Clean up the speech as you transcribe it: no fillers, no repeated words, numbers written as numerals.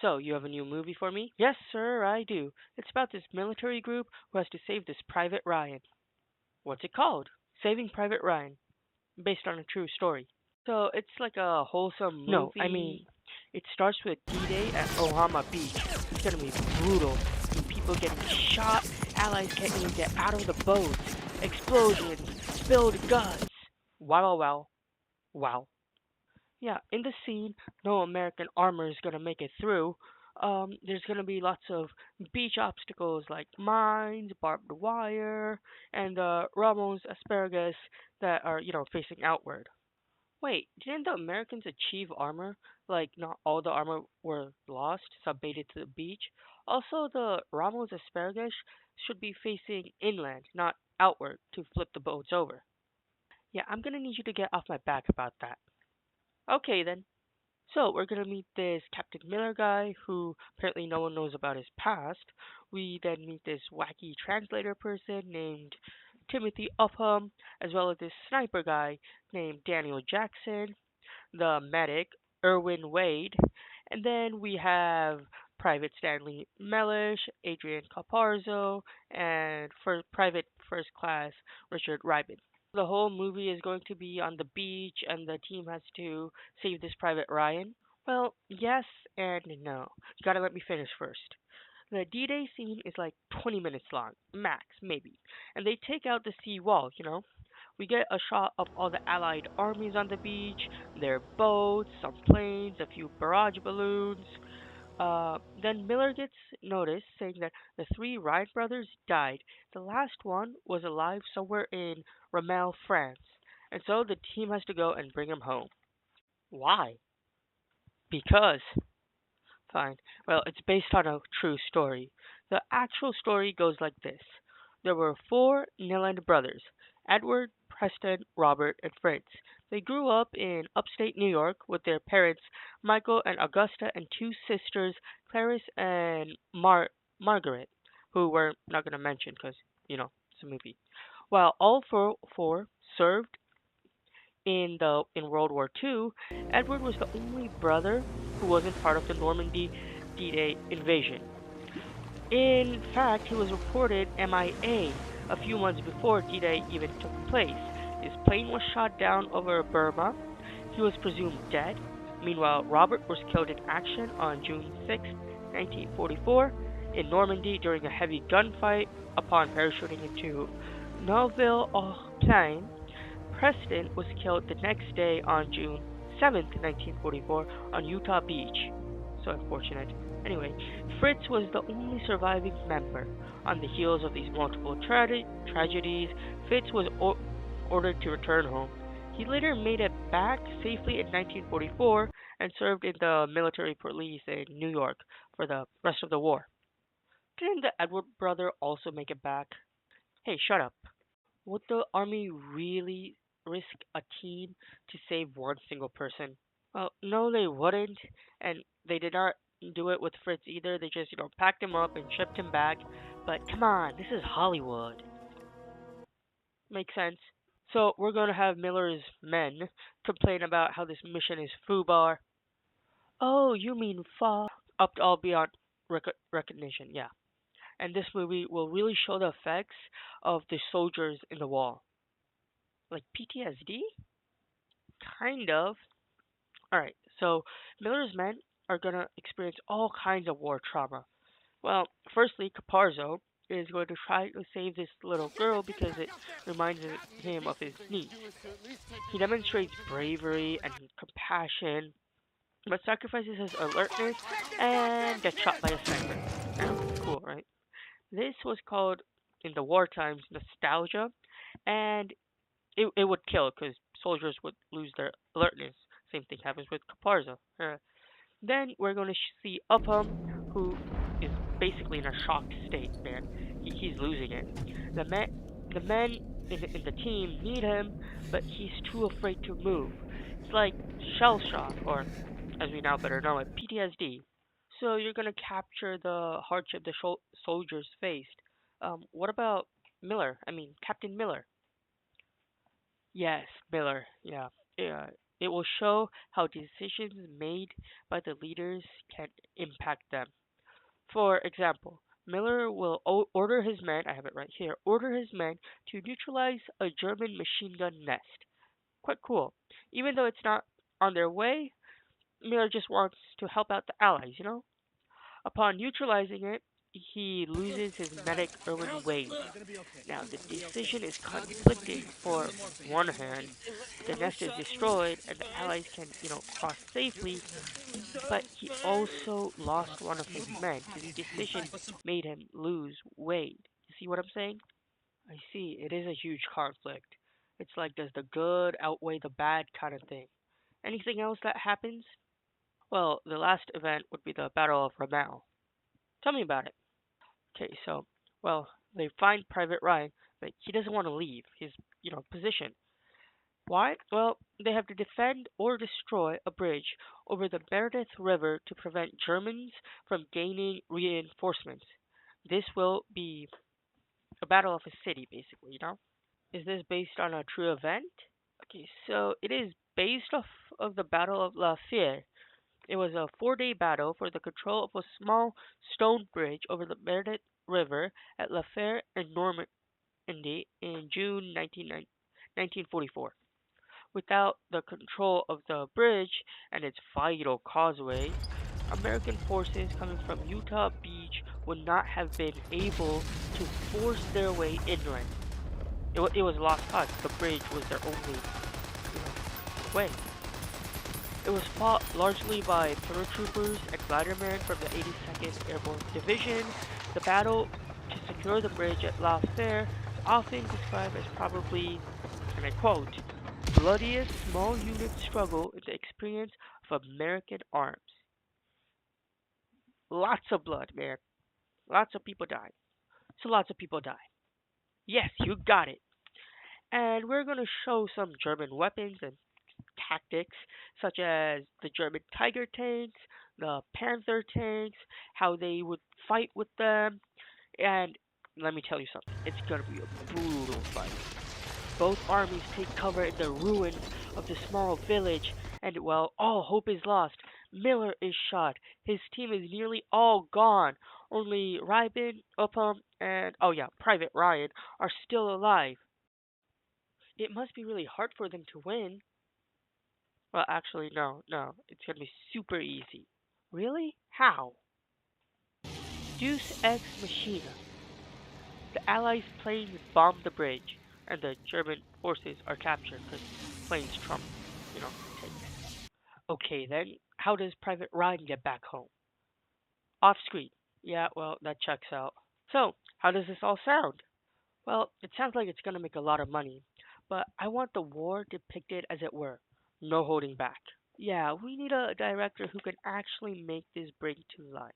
So, you have a new movie for me? Yes, sir, I do. It's about this military group who has to save this Private Ryan. What's it called? Saving Private Ryan, based on a true story. So, it's like a wholesome No, I mean, movie. It starts with D-Day at Ohama Beach. It's gonna be brutal. People getting shot, allies can't even get out of the boats, explosions, spilled guts. Wow, wow, wow. Wow. Yeah, in the scene, no American armor is gonna make it through. There's gonna be lots of beach obstacles like mines, barbed wire, and Ramos asparagus that are, facing outward. Wait, didn't the Americans achieve armor? Like, not all the armor were lost, subbated to the beach. Also, the Ramos asparagus should be facing inland, not outward, to flip the boats over. Yeah, I'm gonna need you to get off my back about that. Okay then. So we're gonna meet this Captain Miller guy who apparently no one knows about his past. We then meet this wacky translator person named Timothy Upham, as well as this sniper guy named Daniel Jackson, the medic Irwin Wade, and then we have Private Stanley Mellish, Adrian Caparzo, and for Private First Class Richard Ribin. The whole movie is going to be on the beach, and the team has to save this Private Ryan. Well, yes and no. You gotta let me finish first. The D-Day scene is like 20 minutes long, max, maybe. And they take out the sea wall. We get a shot of all the Allied armies on the beach, their boats, some planes, a few barrage balloons. Then Miller gets noticed saying that the three Wright brothers died. The last one was alive somewhere in Ramel, France. And so the team has to go and bring him home. Why? Because Fine. Well, it's based on a true story. The actual story goes like this. There were four Neiland brothers, Edward, Preston, Robert, and Fritz. They grew up in upstate New York with their parents, Michael and Augusta, and two sisters, Clarice and Margaret, who we're not going to mention because, it's a movie. While all four served in World War II, Edward was the only brother who wasn't part of the Normandy D-Day invasion. In fact, he was reported MIA a few months before D-Day even took place. His plane was shot down over Burma. He was presumed dead. Meanwhile, Robert was killed in action on June 6, 1944, in Normandy during a heavy gunfight upon parachuting into Neuville-aux-Plaines. Preston was killed the next day on June 7th, 1944, on Utah Beach. So unfortunate. Anyway, Fritz was the only surviving member. On the heels of these multiple tragedies, Fritz was ordered to return home. He later made it back safely in 1944 and served in the military police in New York for the rest of the war. Didn't the Edward brother also make it back? Hey, shut up. Would the army really risk a team to save one single person? Well, no, they wouldn't, and they did not do it with Fritz either. They just, packed him up and shipped him back. But come on, this is Hollywood. Makes sense. So we're gonna have Miller's men complain about how this mission is foobar. Oh, you mean far up to all beyond recognition? Yeah. And this movie will really show the effects of the soldiers in the wall. Like PTSD? Kind of. Alright, so Miller's men are gonna experience all kinds of war trauma. Well, firstly, Caparzo is going to try to save this little girl because it reminds him of his niece. He demonstrates bravery and compassion, but sacrifices his alertness and gets shot by a sniper. Yeah, cool, right? This was called, in the war times, nostalgia, and it would kill because soldiers would lose their alertness. Same thing happens with Caparzo. Then we're going to see Upham, who is basically in a shocked state, man. He's losing it. The men in the team need him, but he's too afraid to move. It's like shell shock, or as we now better know it, PTSD. So you're going to capture the hardship the soldiers faced. What about Miller? I mean, Captain Miller. Yes, Miller. Yeah, yeah. It will show how decisions made by the leaders can impact them. For example, Miller will order his men, I have it right here, order his men to neutralize a German machine gun nest. Quite cool. Even though it's not on their way, Miller just wants to help out the Allies, you know? Upon neutralizing it, he loses his medic Erwin Wade. Now, the decision is conflicting. For one hand, the nest is destroyed and the Allies can, cross safely, but he also lost one of his men. His decision made him lose Wade. You see what I'm saying? I see. It is a huge conflict. It's like, does the good outweigh the bad kind of thing? Anything else that happens? Well, the last event would be the Battle of Ramelle. Tell me about it. Okay, so, well, they find Private Ryan, but he doesn't want to leave his, position. Why? Well, they have to defend or destroy a bridge over the Meredith River to prevent Germans from gaining reinforcements. This will be a battle of a city, basically, you know? Is this based on a true event? Okay, so it is based off of the Battle of La Fère. It was a 4-day battle for the control of a small stone bridge over the Meredith River at La Fère in Normandy in June 1944. Without the control of the bridge and its vital causeway, American forces coming from Utah Beach would not have been able to force their way inland. It was lost cause. The bridge was their only way. It was fought largely by paratroopers and glidermen from the 82nd Airborne Division. The battle to secure the bridge at La Fère is often described as probably, and I quote, bloodiest small unit struggle in the experience of American arms. Lots of blood, man. Lots of people died. So lots of people die. Yes, you got it. And we're going to show some German weapons and tactics, such as the German Tiger tanks, the Panther tanks, how they would fight with them. And let me tell you something, it's going to be a brutal fight. Both armies take cover in the ruins of the small village, and while all hope is lost, Miller is shot. His team is nearly all gone. Only Rybin, Upham, and, oh yeah, Private Ryan are still alive. It must be really hard for them to win. Well, actually, no, no. It's gonna be super easy. Really? How? Deus Ex Machina. The Allies' planes bomb the bridge, and the German forces are captured because planes trump, tanks. Okay, then, how does Private Ryan get back home? Off screen. Yeah, well, that checks out. So, how does this all sound? Well, it sounds like it's gonna make a lot of money, but I want the war depicted as it were. No holding back. Yeah, we need a director who can actually make this bring to life.